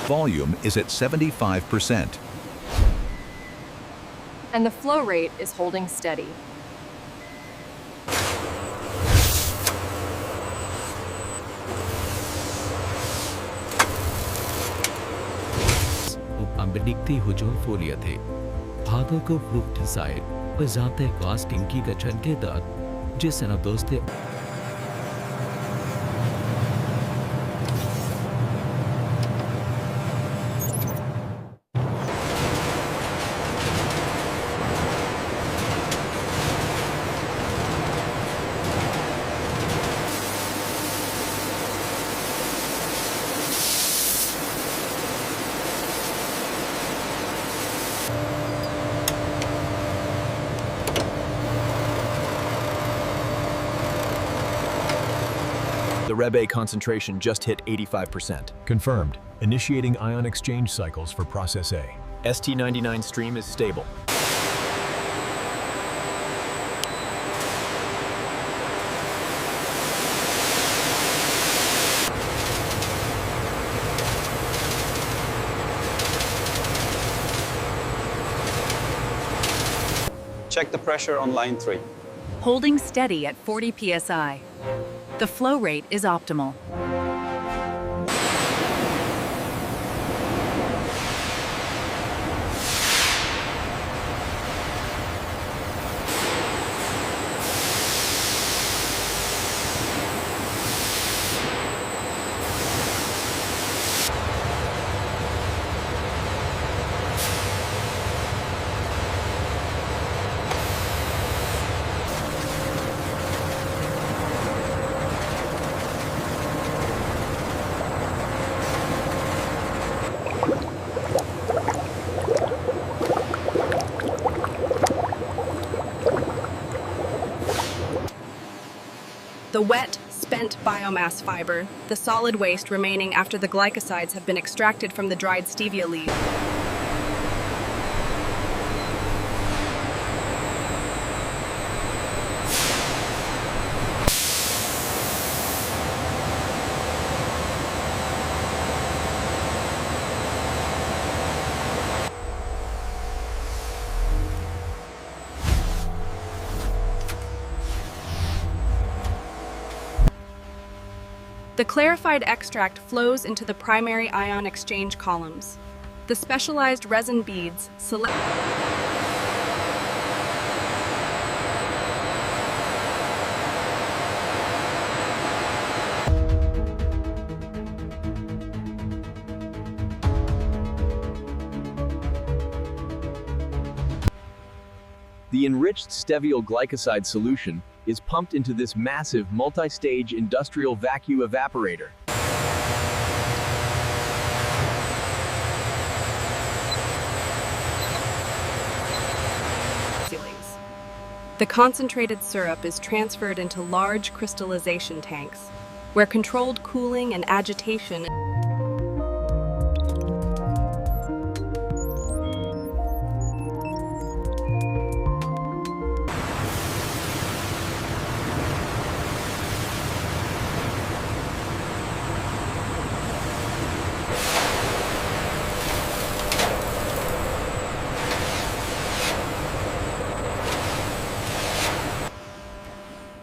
Volume is at 75%. And the flow rate is holding steady. Benedicti hujum folia the. Father ko fructicide, bazate casting ki gachan ke dad, jis na doste. The Rebe concentration just hit 85%. Confirmed. Initiating ion exchange cycles for process A. ST-99 stream is stable. Check the pressure on line 3. Holding steady at 40 psi. The flow rate is optimal. The wet, spent biomass fiber, the solid waste remaining after the glycosides have been extracted from the dried stevia leaves. The clarified extract flows into the primary ion exchange columns. The specialized resin beads select. The enriched steviol glycoside solution is pumped into this massive multi-stage industrial vacuum evaporator. The concentrated syrup is transferred into large crystallization tanks, where controlled cooling and agitation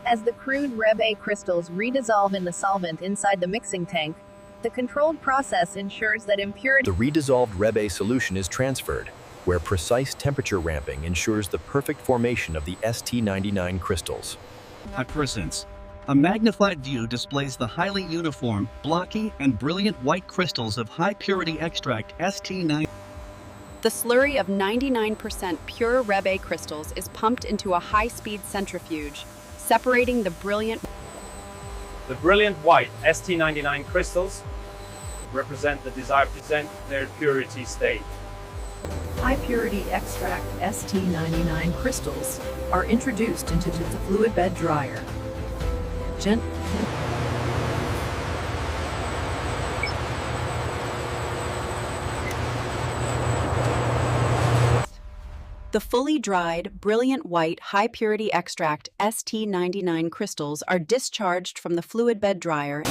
As the crude Rebe crystals redissolve in the solvent inside the mixing tank, the controlled process ensures that impurity. The redissolved Rebe solution is transferred, where precise temperature ramping ensures the perfect formation of the ST-99 crystals. At presence, a magnified view displays the highly uniform, blocky, and brilliant white crystals of high-purity extract ST-99. The slurry of 99% pure Rebe crystals is pumped into a high-speed centrifuge, separating the brilliant white ST-99 crystals represent the desired their purity state. High-purity extract ST-99 crystals are introduced into the fluid bed dryer. The fully dried, brilliant white, high-purity extract ST-99 crystals are discharged from the fluid bed dryer.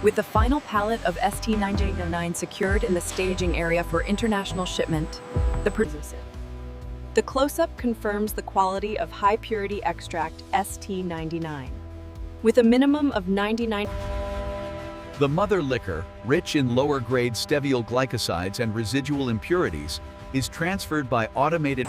With the final pallet of ST-99 secured in the staging area for international shipment, The close-up confirms the quality of high-purity extract ST-99. With a minimum of 99. The mother liquor, rich in lower-grade steviol glycosides and residual impurities, is transferred by automated.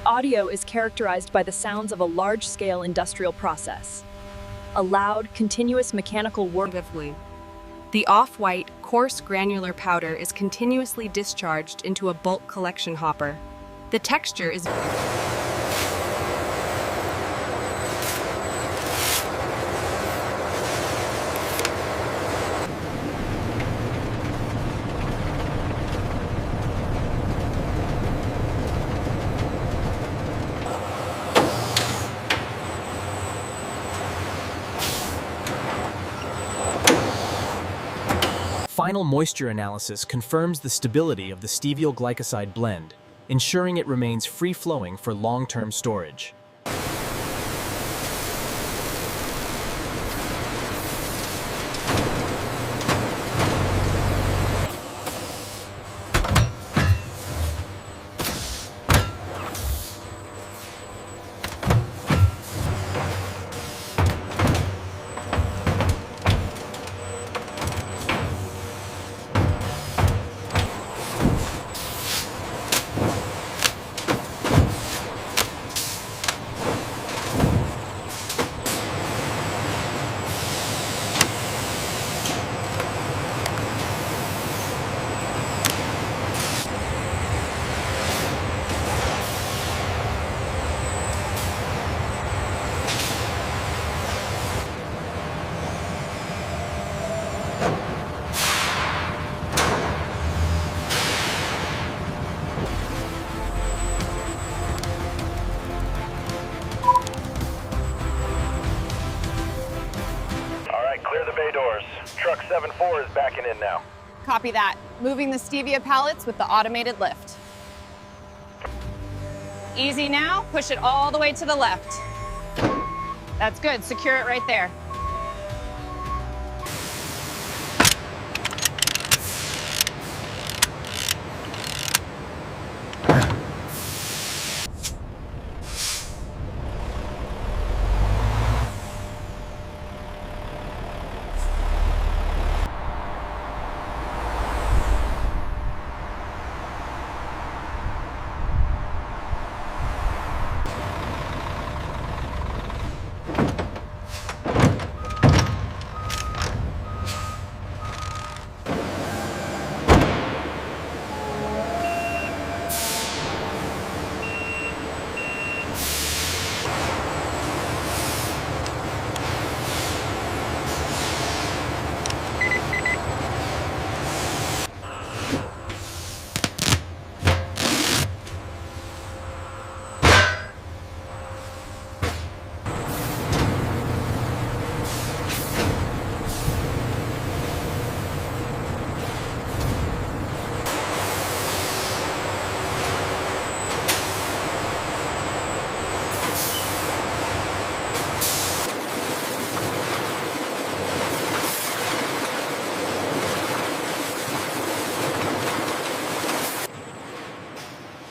Audio is characterized by the sounds of a large-scale industrial process. A loud, continuous mechanical work. The off-white, coarse granular powder is continuously discharged into a bulk collection hopper. The texture is Final moisture analysis confirms the stability of the steviol glycoside blend, ensuring it remains free-flowing for long-term storage. Clear the bay doors. Truck 7-4 is backing in now. Copy that. Moving the stevia pallets with the automated lift. Easy now. Push it all the way to the left. That's good. Secure it right there.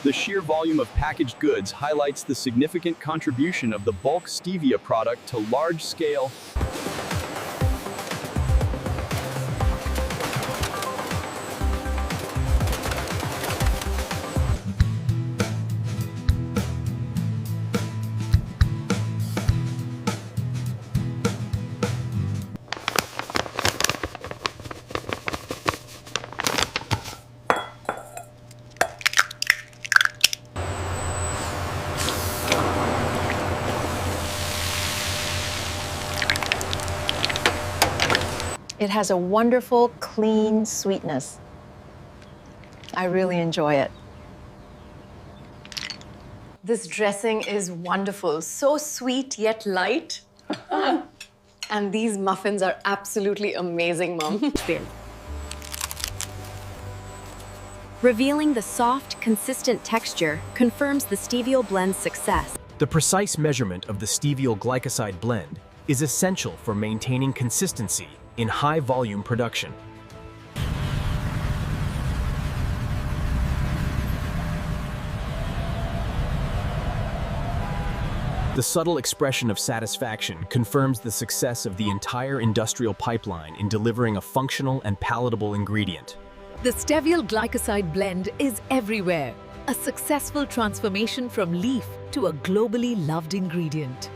The sheer volume of packaged goods highlights the significant contribution of the bulk stevia product to large-scale. It has a wonderful, clean sweetness. I really enjoy it. This dressing is wonderful, so sweet yet light. And these muffins are absolutely amazing, Mom. Revealing the soft, consistent texture confirms the Stevia blend's success. The precise measurement of the steviol glycoside blend is essential for maintaining consistency in high-volume production. The subtle expression of satisfaction confirms the success of the entire industrial pipeline in delivering a functional and palatable ingredient. The Stevia glycoside blend is everywhere, a successful transformation from leaf to a globally loved ingredient.